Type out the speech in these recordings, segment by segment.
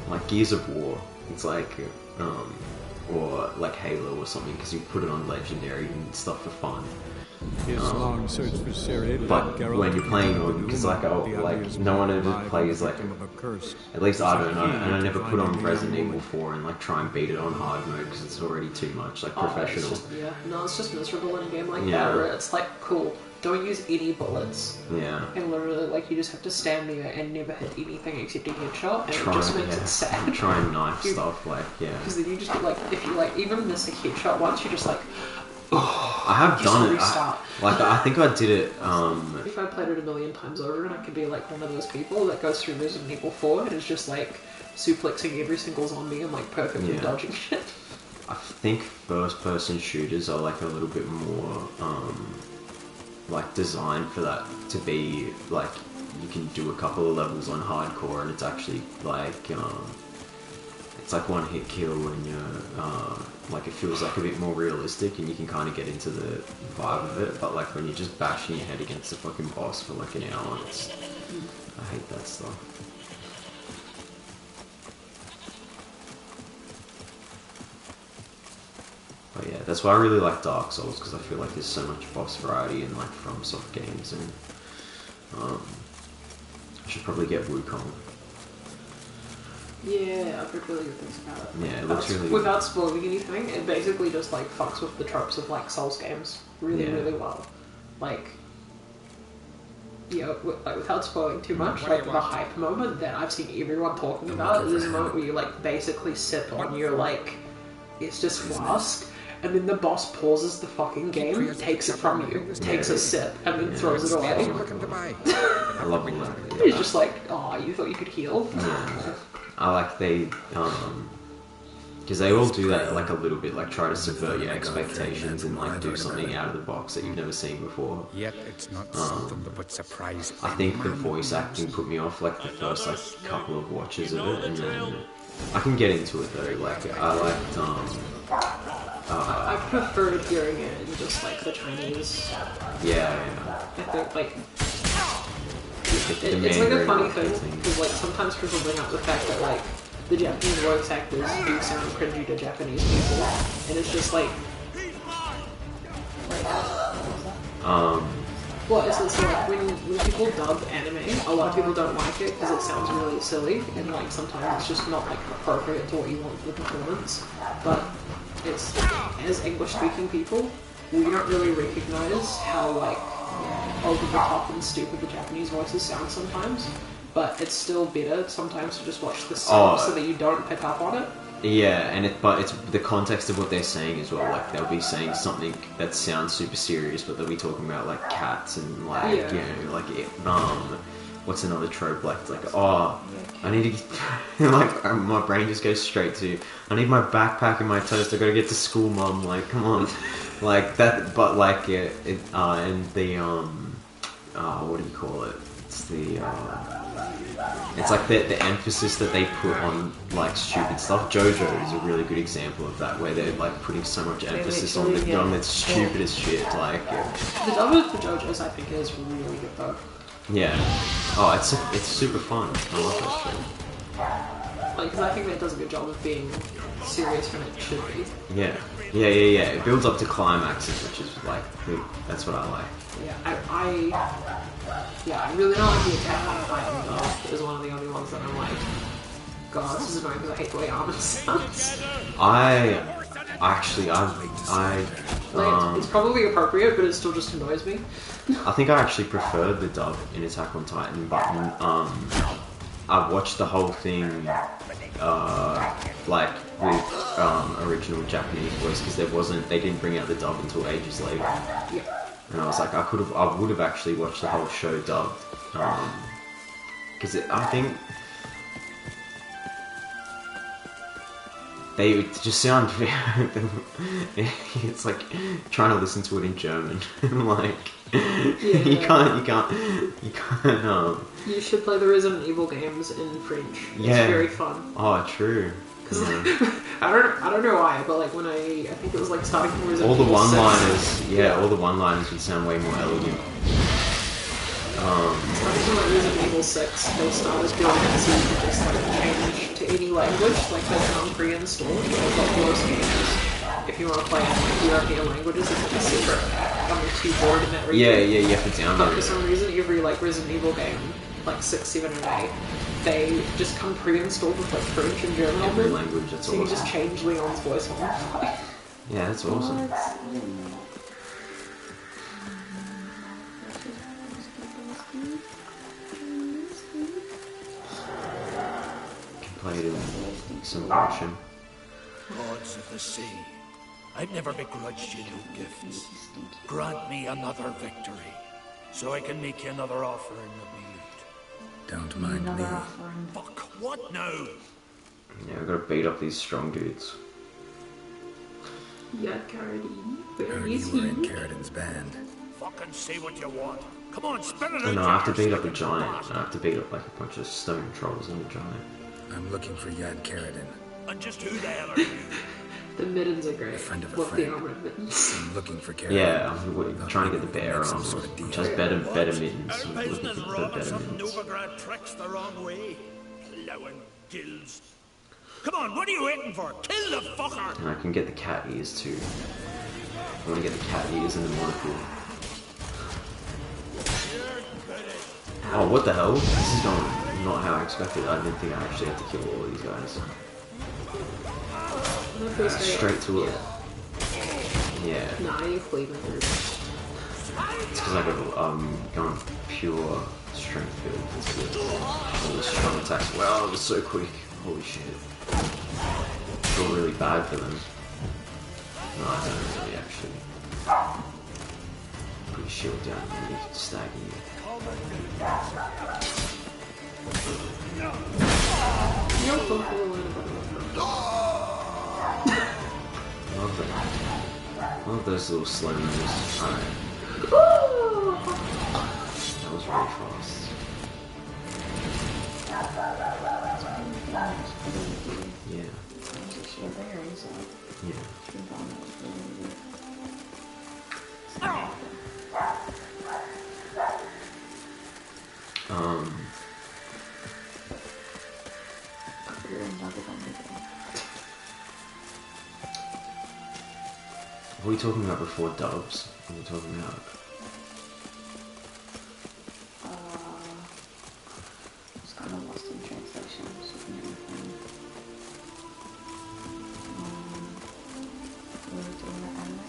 like Gears of War. It's like, or like Halo or something, because you put it on Legendary and stuff for fun. His long search for Ciri, But when you're playing on, because like no one ever plays like, at least I don't know, and I never put on Resident Evil 4 and like try and beat it on hard mode because it's already too much, like professional. It's just miserable in a game like that where it's like, cool, don't use any bullets. Yeah. And literally, like, you just have to stand there and never hit anything except a headshot, and it just makes it sad. Try and knife stuff, like, because then you just get like, if you like even miss a headshot once, you're just like, I have done it. I think I did it. If I played it a million times over, and I could be like one of those people that goes through Resident Evil 4 and is just like suplexing every single zombie and like perfectly dodging shit. I think first-person shooters are like a little bit more like designed for that to be like you can do a couple of levels on hardcore, and it's actually like it's like one hit kill, and you're like it feels like a bit more realistic, and you can kind of get into the vibe of it. But like when you're just bashing your head against the fucking boss for like an hour, I hate that stuff. But yeah, that's why I really like Dark Souls, because I feel like there's so much boss variety in like FromSoft games, and I should probably get Wukong. Yeah, I've heard really good things about it. Yeah, it looks really without spoiling anything, it basically just like fucks with the tropes of like Souls games really well. Like, like without spoiling too much, like the hype moment that I've seen everyone talking about is the moment where you like basically sit on your like Estus flask, and then the boss pauses the fucking game, takes it from you, takes a sip, and then throws it away. I love it. It's just like, oh, you thought you could heal? Yeah. I like because they all do that like a little bit, like try to subvert your expectations and like do something out of the box that you've never seen before. Yet it's not something that would surprise I think the voice acting put me off like the first like couple of watches of it, and then I can get into it though. Like I liked I preferred hearing it in just like the Chinese. Yeah. I think like it's like a funny thing because like sometimes people bring up the fact that like the Japanese voice actors do sound cringy to Japanese people, and it's just like well, it's like when people dub anime, a lot of people don't like it because it sounds really silly, and like sometimes it's just not like appropriate to what you want for the performance. But it's, as English-speaking people, we don't really recognize how like over the top and stupid the Japanese voices sound sometimes. But it's still better sometimes to just watch the song so that you don't pick up on it. Yeah, but it's the context of what they're saying as well. Like they'll be saying something that sounds super serious, but they'll be talking about like cats and like you know, like what's another trope? Like it's like I need to get, like my brain just goes straight to I need my backpack and my toast. I gotta get to school, mum. Like come on, like that. But like and the what do you call it? It's the it's like the emphasis that they put on like stupid stuff. JoJo is a really good example of that, where they're like putting so much emphasis on the stupidest shit. Like the dub for JoJo's, I think, is really good though. Yeah. Oh, it's super fun. I love that shit. Like, because I think that does a good job of being serious when it should be. Yeah. It builds up to climaxes, which is like that's what I like. Yeah, I really don't like the Attack on Titan though. Is one of the only ones that I'm like, God, this is annoying because I hate the way Armin sounds. It's probably appropriate, but it still just annoys me. I think I actually preferred the dub in Attack on Titan, but I watched the whole thing like with original Japanese voice, because they didn't bring out the dub until ages later. Yeah. And I was like, I would have actually watched the whole show dubbed, because I think they just sound very. It's like trying to listen to it in German, like you can't. You should play the Resident Evil games in French. It's very fun. Oh, true. Because I don't know why, but like when I think it was like starting from Resident Evil, all the one-liners, all the one-liners would sound way more elegant. Especially like Resident Evil 6, they started doing it so you could just like change to any language, like they come pre-installed. They've got worse games. If you want to play in like European languages, it's like a secret on your keyboard in that region. Yeah, you have to download But it. for some reason, every like Resident Evil game, like 6, 7, and 8, they just come pre-installed with like French and German on Every them. language, that's So you awesome. just change Leon's voice on them. Yeah, that's awesome. Can play it in some version. Lords of the sea, I've never begrudged you no gifts. Grant me another victory, so I can make you another offering of me loot. Don't mind me. Fuck, what now? Yeah, I've got to beat up these strong dudes. Yeah, Cardi. Heard you were in Carradin's band. Fucking say what you want. Come on, spit it out. And I have to there, beat up a stinking giant. bastard. I have to beat up like a bunch of stone trolls and a giant. I'm looking for Yad Carradin. And just who the hell are you? The middens are great. A friend of a With the friend. armored middens. I'm looking for Carradin. Yeah, I'm trying to get the bear Make some armor, sort of deal. which has better mittens. Our I'm looking business for run or better something mittens. Novigrad tricks the wrong way. Plowing gills. Come on, what are you waiting for? Kill the fucker! And I can get the cat ears too. I want to get the cat ears and the monocle. Oh, what the hell? This is going not how I expected. I didn't think I actually had to kill all of these guys. Straight to it. Yeah. Nah, you're cleaving through. It's because I got going pure strength build instead of all the strong attacks. Wow, it was so quick. Holy shit. I feel really bad for them. No, I don't really actually. Put your shield down and you can stagger you. You're comfortable in Love that. Love those little slow moves. Alright. That was really fast. Yeah. Yeah. What were we talking about before dubs? What were we talking about? It's kind of lost in translation. So we were doing the anime.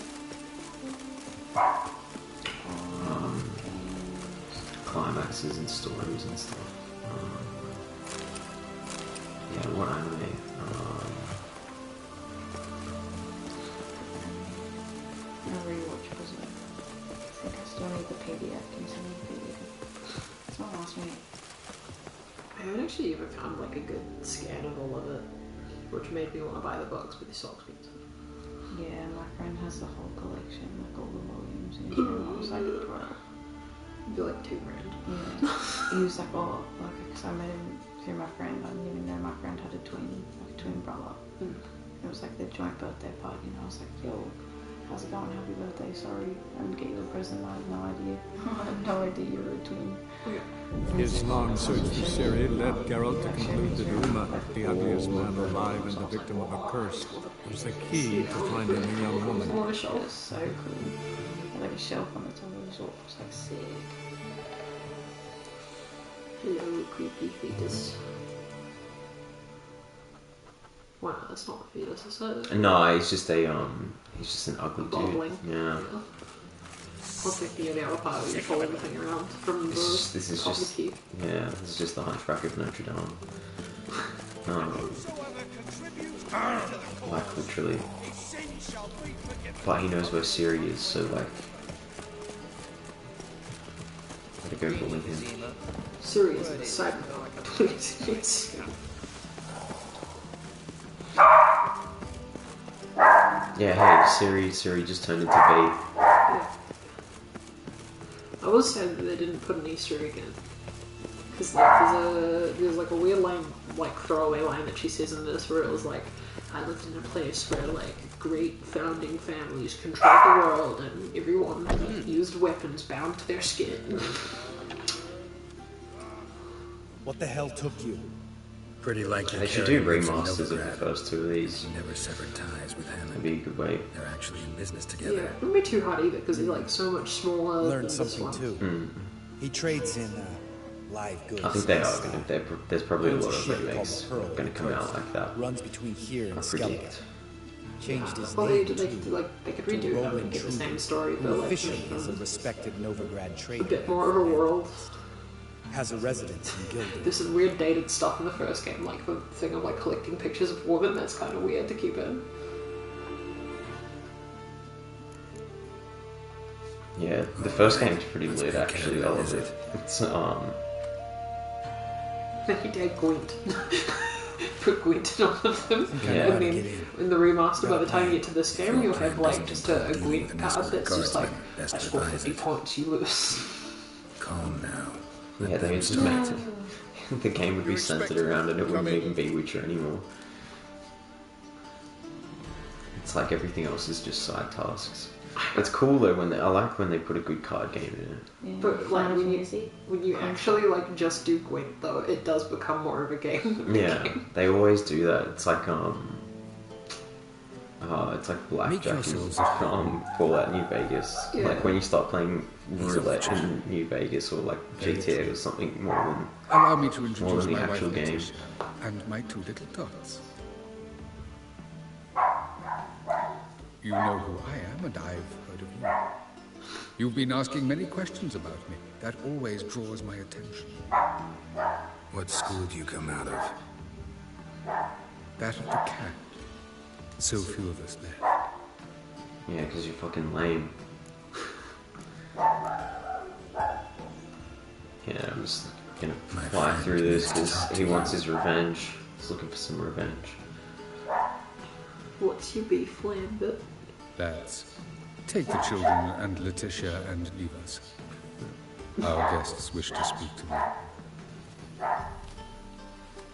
Climaxes and stories and stuff. Yeah, what anime? No rewatch was it? I think I still need the PDF. Can you send me the PDF? It's not last week. I haven't actually ever found like a good scan of all of it, which made me want to buy the books, but they're so expensive. Yeah, my friend has the whole collection, like all the volumes, and I was like, bro. It'd be like $2,000. Yeah. He was like, oh, like, because I met him through my friend. I didn't even know my friend had a twin brother. Mm. It was like their joint birthday party, and I was like, yo, how's it going? Happy birthday, sorry. I didn't get you a present, I had no idea. I had no idea you were a twin. His long search for Ciri led Geralt to conclude that Uma, the ugliest man alive and the victim of a curse, was the key to finding the young woman. On a It was shelf. so cool. Had like a shelf on the top of the shelf. It was like sick. Hello, creepy fetus. Wow, that's not a fetus, is it? No, he's just he's just an ugly Goblin. dude. Yeah. I was thinking of the other part where you pull everything around from the This is top of just the key. yeah. This is just the Hunchback of Notre Dame. Like literally. But he knows where Ciri is, so like, gotta go bully him. Ciri is a cyberpunk. Please. Yeah, hey, Ciri just turned into Yeah. I was sad that they didn't put an Easter egg in. Because like, there's like a weird line, like throwaway line that she says in this where it was like, I lived in a place where like great founding families controlled the world and everyone used weapons bound to their skin. What the hell took you? Pretty likely They should do Carradine lives in remasters of the Novigrad. first two of these. He never severed ties with That'd Hammond. be a good way. They're actually in business Yeah, together. it wouldn't be too hard either because he's like so much smaller. Learned than this something one. too. He trades in live goods. I think they and are stuff. gonna. There's probably a Owns lot of ship called remakes the Pearl going to of come out Coast. like that. Runs between here I and Skellige. predict. Changed his Well, name they too. could to redo them Roman and get the Truman, same story, who but like officially make is a them respected Novigrad a trader. bit more of a world. Has a residence in Gilder. This is weird dated stuff in the first game, like the thing of like collecting pictures of women. That's kind of weird to keep in. Yeah, the first game's pretty Let's lit make actually. I Canada love visit. it. It's He did Gwent. Put Gwent in all of them. Yeah. And then in the remaster, by the time you get to this game, you'll have like just a Dealing Gwent with an card escort that's just like, guardsman, best I score advise 50 it. points, you lose. Calm now. yeah, Let they them just start. make the game would be centered around it. It wouldn't even be Witcher anymore. It's like everything else is just side tasks. It's cool though I like when they put a good card game in it. Yeah. But like Final when you Fantasy. actually like just do Gwent though, it does become more of a game. than a Yeah, game. they always do that. It's like it's like blackjack yourselves in Fallout New Vegas. Yeah. Like when you start playing roulette in New Vegas or like GTA or something more Allow me to more introduce than the my actual wife game. Letitia and my two little tots. You know who I am, and I've heard of you. You've been asking many questions about me. That always draws my attention. What school do you come out of? That of the cat. So few of us left. Yeah, because you're fucking lame. Yeah, I'm just gonna My fly friend through this needs to because talk to he you. wants his revenge. He's looking for some revenge. What's your beef, Lambert? Lads, take the children and Letitia and leave us. Our guests wish to speak to me.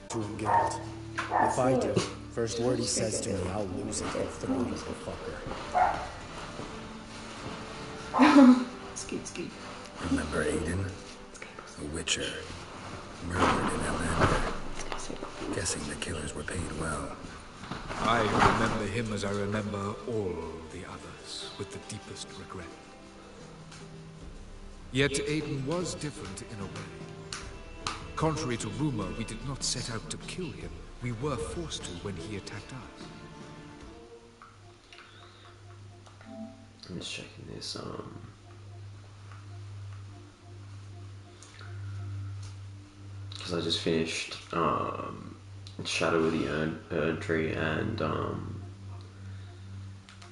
To him, Geralt. If I do, first word he says to me, I'll lose it. He'll throw the fucker. Skeet skeet. Remember Aiden? A witcher. Murdered in Outlander. Guessing the killers were paid well. I remember him as I remember all the others, with the deepest regret. Yet Aiden was different in a way. Contrary to rumor, we did not set out to kill him. We were forced to when he attacked us. I'm just checking this. Because I just finished Shadow of the Erd Tree and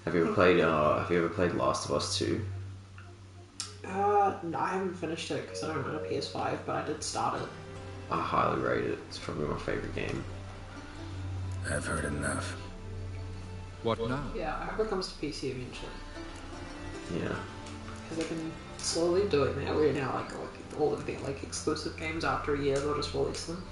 have you ever played Last of Us 2? No, I haven't finished it because I don't own a PS5, but I did start it. I highly rate it. It's probably my favorite game. I've heard enough. What now? Yeah, I hope it comes to PC eventually. Yeah. Because they've been slowly doing that. We're now like all of the like exclusive games after a year they'll just release them.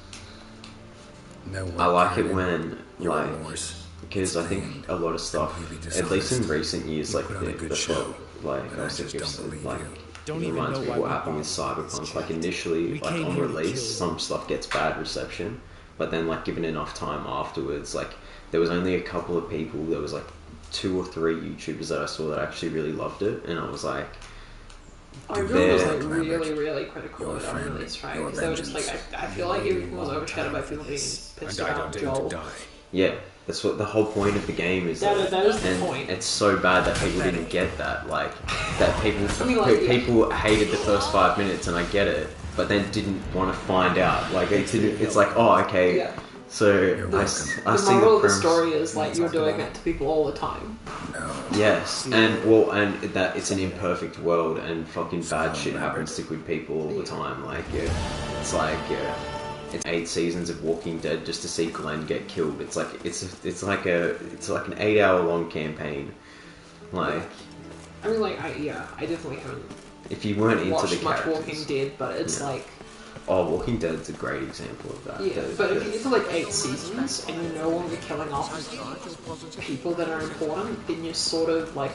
No one I like it cared. when Your like remorse. because I think a lot of stuff, Completely at least in dishonest. recent years, You like put on a good show, like but I just don't believe like you. Don't it even reminds know me why of what we happened with bought this Cyberpunk. Like chat. initially, We like came on here to release, kill. some stuff gets bad reception, but then like given enough time afterwards, like there was only a couple of people. There was like 2 or 3 YouTubers that I saw that actually really loved it, and I was like, I really was like They're- really, really critical Your of it on friend, release, right? your Because they were just like, vengeance. I feel like everything was overshadowed by people being pissed And I about don't aim Joel. to die. yeah, that's what the whole point of the game is. That is the and point. it's so bad that people didn't get that. Like that people I mean, like, yeah. people hated the first 5 minutes, and I get it, but then didn't want to find out. Like it didn't, it's like, oh, okay. Yeah. So You're I welcome. see The the moral of the premise. story is like you're doing that to people all the time. No. Yes, and that it's an imperfect world, and fucking bad shit happens to good people all the time. Like, yeah, it's like, yeah, it's 8 seasons of Walking Dead just to see Glenn get killed. It's like it's like an 8-hour long campaign. Like, I mean, like, I definitely haven't if you weren't into the watched much characters, Walking Dead, but it's Yeah. like, oh, Walking Dead's a great example of that. yeah. But if you get to like 8 seasons and you're no longer killing off people that are important, then you're sort of like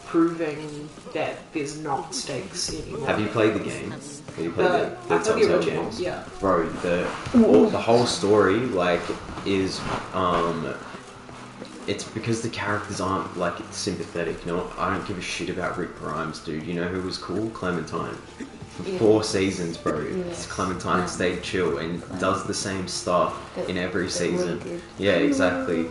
proving that there's not stakes anymore. Have you played the game? Have you played the I played the Telltale original, games? yeah. Bro, the whole story like is it's because the characters aren't like sympathetic. No, I don't give a shit about Rick Grimes, dude. You know who was cool? Clementine. For 4 seasons, bro. Clementine stayed chill and does the same stuff in every season. Yeah, exactly.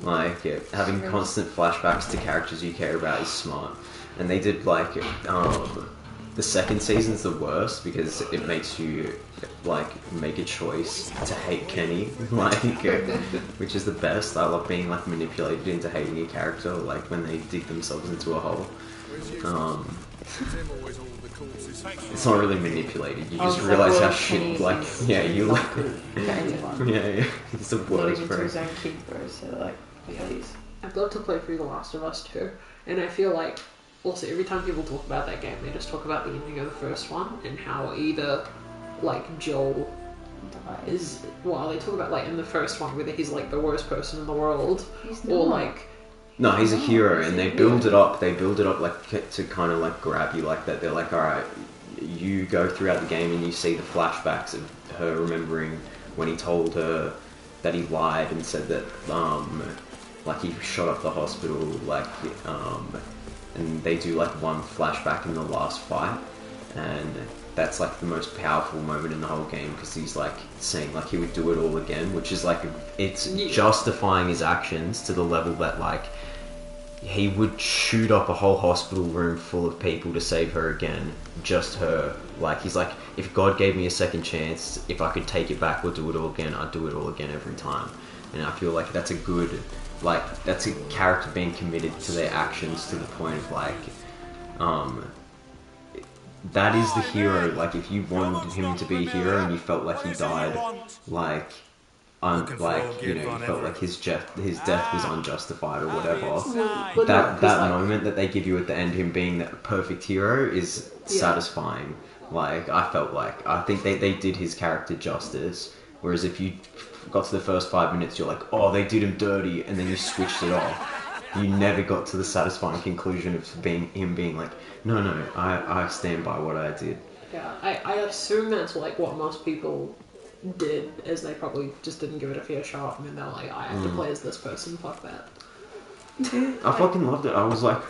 Like having constant flashbacks to characters you care about is smart. And they did like the second season's the worst because it makes you like make a choice to hate Kenny, like which is the best. I love being like manipulated into hating a character, like when they dig themselves into a hole. It's not really manipulated. You just realize how shit. Like, yeah, you like. Yeah, it's the worst, bro. His own kid, bro. So like, please. I'd love to play through The Last of Us too, and I feel like also every time people talk about that game, they just talk about the ending of the first one and how either like Joel is they talk about like in the first one whether he's like the worst person in the world or like. No, he's a hero, and they build it up. They build it up like to kind of like grab you like that. They're like, all right, you go throughout the game and you see the flashbacks of her remembering when he told her that he lied and said that like he shot up the hospital, like and they do like one flashback in the last fight, and that's like the most powerful moment in the whole game because he's like saying like he would do it all again, which is like it's justifying his actions to the level that like he would shoot up a whole hospital room full of people to save her again, just her. Like he's like, if God gave me a second chance, if I could take it back or do it all again, I'd do it all again every time. And I feel like that's a good, like that's a character being committed to their actions to the point of like that is the hero. Like if you wanted him to be a hero and you felt like he died, like like you know, you felt like his death was unjustified or whatever. That moment that they give you at the end, him being the perfect hero, is satisfying. Like I felt like I think they did his character justice. Whereas if you got to the first 5 minutes, you're like, oh, they did him dirty, and then you switched it off. You never got to the satisfying conclusion of him being like, no, I stand by what I did. Yeah, I assume that's like what most people did, as they probably just didn't give it a fair shot, and then they're like, I have to play as this person, fuck that. I fucking loved it. I was like,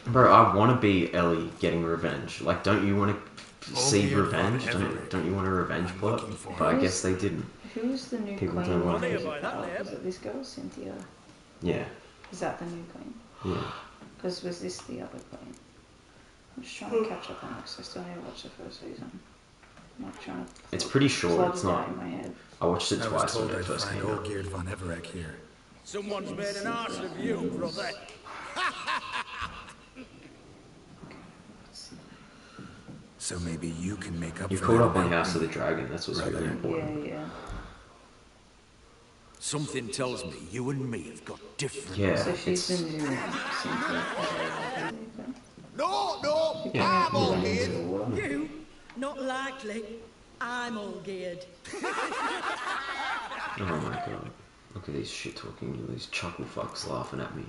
bro, I want to be Ellie getting revenge. Like, don't you want to see revenge? Don't you want a revenge plot? But I guess they didn't. Who's the new People queen? don't want Is it this girl, Cynthia? Yeah. Is that the new queen? Yeah. Because was this the other queen? I'm just trying to catch up on it, because I still need to watch the first season. I'm not trying to... It's pretty short. It's not... in my head. I watched it I was twice told when it I'd first find came old out. Geared von Everett here. Someone's made an ass of you, brother. So maybe you can make up You for caught that up on about House of me. the Dragon. That's what's really important. Yeah. Something tells me you and me have got different... Yeah, So she's it's... been doing Cynthia. No, Yeah. I'm all geared. You? Not likely. I'm all geared. Oh my god. Look at these shit-talking, these chuckle fucks laughing at me.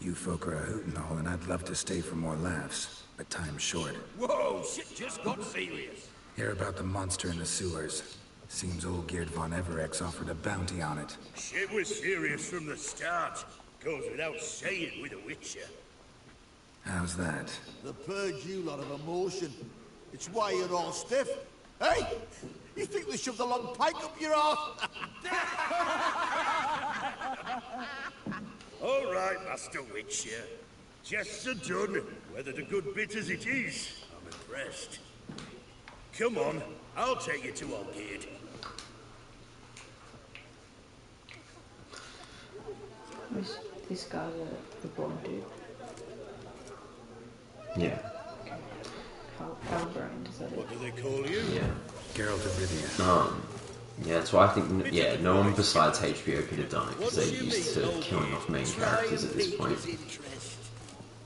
You folk are a hoot and all, and I'd love to stay for more laughs, but time's short. Whoa, shit just got serious. Hear about the monster in the sewers. Seems old Geared von Everett offered a bounty on it. Shit was serious from the start. Goes without saying with a Witcher. How's that? The purge you lot of emotion. It's why you're all stiff. Hey, you think they shoved a long pike up your arse? All right, Master Witcher. Jests are done. Whether the good bit as it is, I'm impressed. Come on, I'll take you to Olgierd. This guy's the blonde dude. Yeah. Halbrand, is that it? What do they call you? Yeah. Geralt of Rivia. Yeah, that's why I think, yeah, no one besides HBO could have done it, because they're used to killing off main characters at this point.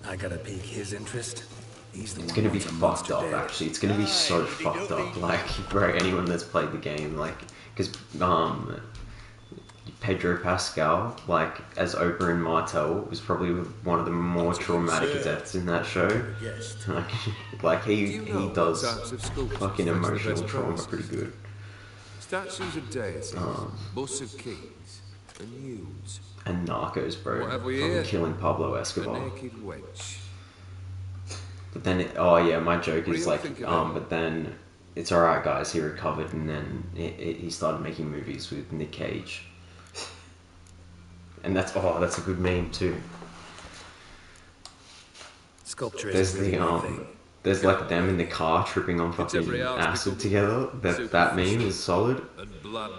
I gotta pique his interest. He's the It's one gonna be who wants a fucked monster up, dead. actually. It's gonna be so fucked up, like, bro, anyone that's played the game, like, because, Pedro Pascal, like as Oberyn Martell, was probably one of the more traumatic deaths in that show. Like he does fucking emotional trauma pretty good. Statues of deity, busts of keys, and nudes. And Narcos, bro. What have we Fucking here? killing Pablo A Escobar. naked wench. But then, oh yeah, my joke What do is you like, think of it? but then it's alright, guys. He recovered, and then he started making movies with Nick Cage, and that's a good meme too. Sculpture There's is really the there's like them in the car tripping on fucking every house acid become together. That meme is solid. And bland.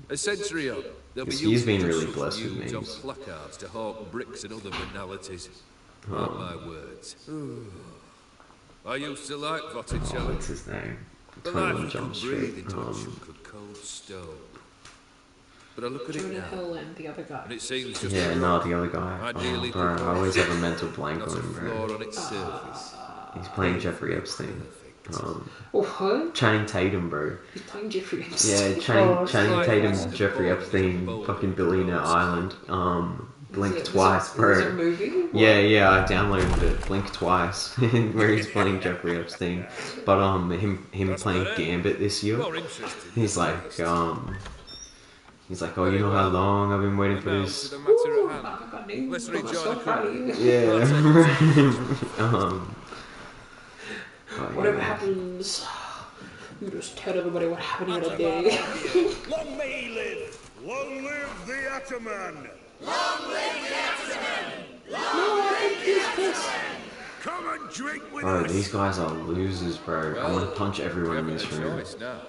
A century on, they'll be He's using been just really such blessed with nudes on memes. placards to hawk bricks and other banalities. Mark my words. I used to like Botticelli. What's his name? The 21 life Jump could breathe Street. into a chunk of cold stone. But I look at it Jonah now, Hill and the other guy. and it seems just Yeah, a no, rock, the other guy. ideally Bro, I always have a mental blank not on a him, flaw bro. on its surface. He's playing Jeffrey Epstein. What? Channing Tatum, bro. He's playing Jeffrey Epstein. Yeah, Channing sorry. Tatum, Jeffrey Epstein, fucking Billionaire Island. Blink twice, Is it a bro. movie? Yeah, I downloaded it. Blink twice, where he's playing Jeffrey Epstein. But him playing Gambit this year. More interesting. He's like, oh, you know how long I've been waiting for Now, this. to the matter at hand. I got news. Let's I'm rejoin so the proud of you. Yeah. But Whatever yeah. happens, you just tell everybody what happened the other day. Long may he live! Long live the Ataman! Come and drink with Bro, us! these guys are losers, bro. I want to punch everyone in this room. Choice now.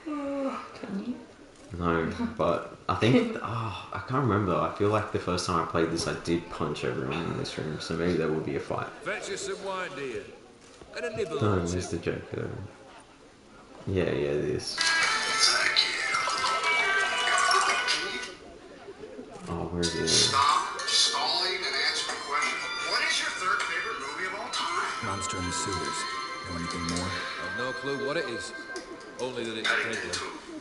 Can you? No, but I think I can't remember. I feel like the first time I played this, I did punch everyone in this room. So maybe there will be a fight. Fetch us some wine, dear. And a nibble No, or where's two. the joke though? Yeah, this. Oh, where is it? Stop stalling and answer the question. What is your third favorite movie of all time? Monster in the sewers. Know anything more? I've no clue what it is. Only that it's deadly.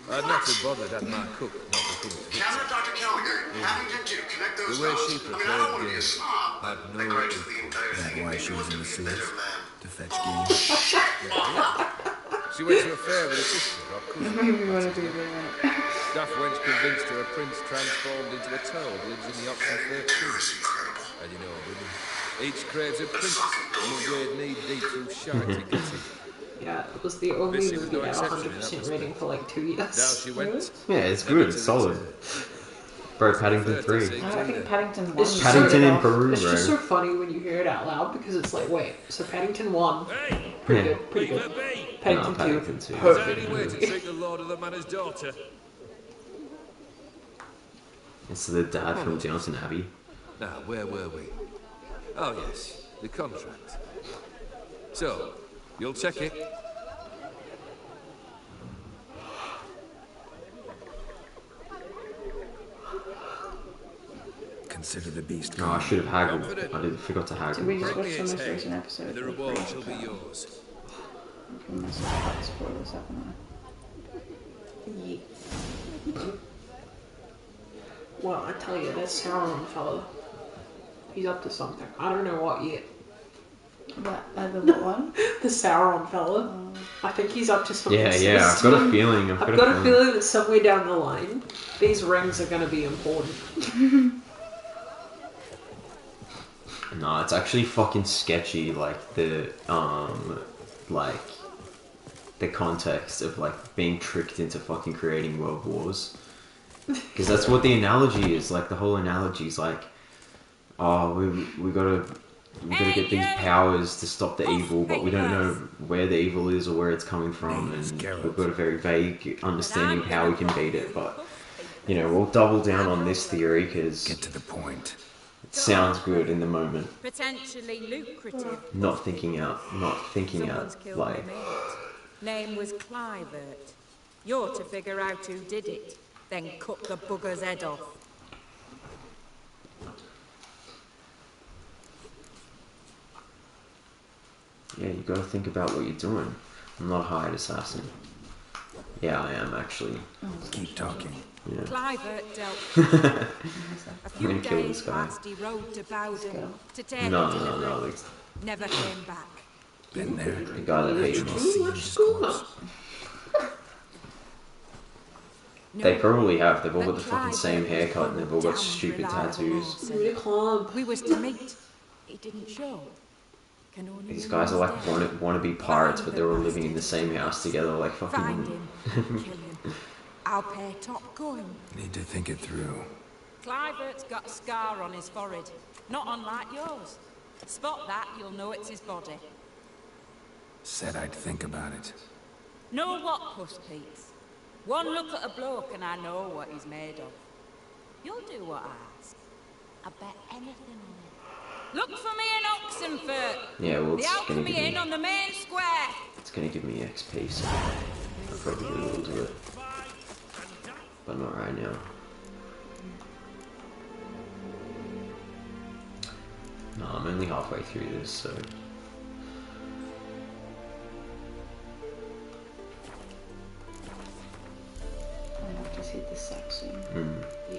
I'd not have bothered had my cook not become a Camera, Dr. Callagher. Paddington 2. Connect those The way dots. she I mean, I prepared don't want to be a game. snob, but I'd I no grudge clue. the entire That thing. why Maybe she was look in the at me sewers? better, man. To fetch game? She went to a fair with a sister or cousin. Maybe you want to do that. Daft wench convinced her a prince transformed into a toad lives in the option 13. It's incredible. And you know, women, each craves a prince, and will wade knee deep through shite to get it. Yeah, it was the only Missy was movie no that had exception in that 100% rating for like 2 years. Down she went. Yeah, it's good. It's solid. Bro, Paddington 3. I think Paddington won. It's just Paddington so, in Peru, It's just so bro. funny when you hear it out loud because it's like, wait, so Paddington 1, Hey, pretty Yeah. good, pretty leave good. her be. Paddington 2, Paddington 2. Is there perfect any way to movie. treat the Lord of the Manor's daughter? It's the dad from Downton Abbey. Now, where were we? Oh, yes, the contract. So, you'll check it? Consider the beast No, I gone. should have haggled. I forgot to Did we haggle. just watch me the its most head, recent episode? and the of reward Breaking shall be Bad? yours. We must have spoilers, haven't Yeah. Well, I tell you, that Sauron fella, he's up to something. I don't know what yet. I? The what one? The Sauron fella. I think he's up to something. Yeah, I've sinister. got a feeling. I've got a feeling that somewhere down the line, these rings are going to be important. No, it's actually fucking sketchy. Like the context of like being tricked into fucking creating world wars. Because that's what the analogy is. Like the whole analogy is like, oh, we gotta get these powers to stop the evil, but we don't know where the evil is or where it's coming from, and we've got a very vague understanding of how we can beat it. But you know, we'll double down on this theory because Get to the point. it sounds good in the moment. Potentially lucrative. Not thinking out, Someone's killed like. my mate. Name was Clivert. You're to figure out who did it, then cut the bugger's head off. Yeah, you gotta think about what you're doing. I'm not a hired assassin. Yeah, I am actually. Keep talking. Yeah. Clivert dealt. A I'm gonna few kill days this guy. past he rode to Bowden to take No, a no, delivery. no. It's Never came back. Been there. the guy that hates me. Too much schooner. They probably have. They've all got the fucking same haircut and they've all got stupid tattoos. Really club. We was to meet. He didn't show. These guys are like wannabe pirates, but they're all living in the same house together, like fucking. Find him, kill him. I'll pay top coin. Need to think it through. Clivert's got a scar on his forehead, not unlike yours. Spot that, you'll know it's his body. Said I'd think about it. Know what, Puss Pete's? One look at a bloke and I know what he's made of. You'll do what I ask. I bet anything on it. Look for me in Oxenfurt. Yeah, well, the it's gonna Alchemy give Inn me. on the main square. It's gonna give me XP, so I probably will do it, but not right now. No, I'm only halfway through this, so. I just hit the sack soon. Mm. Yeah.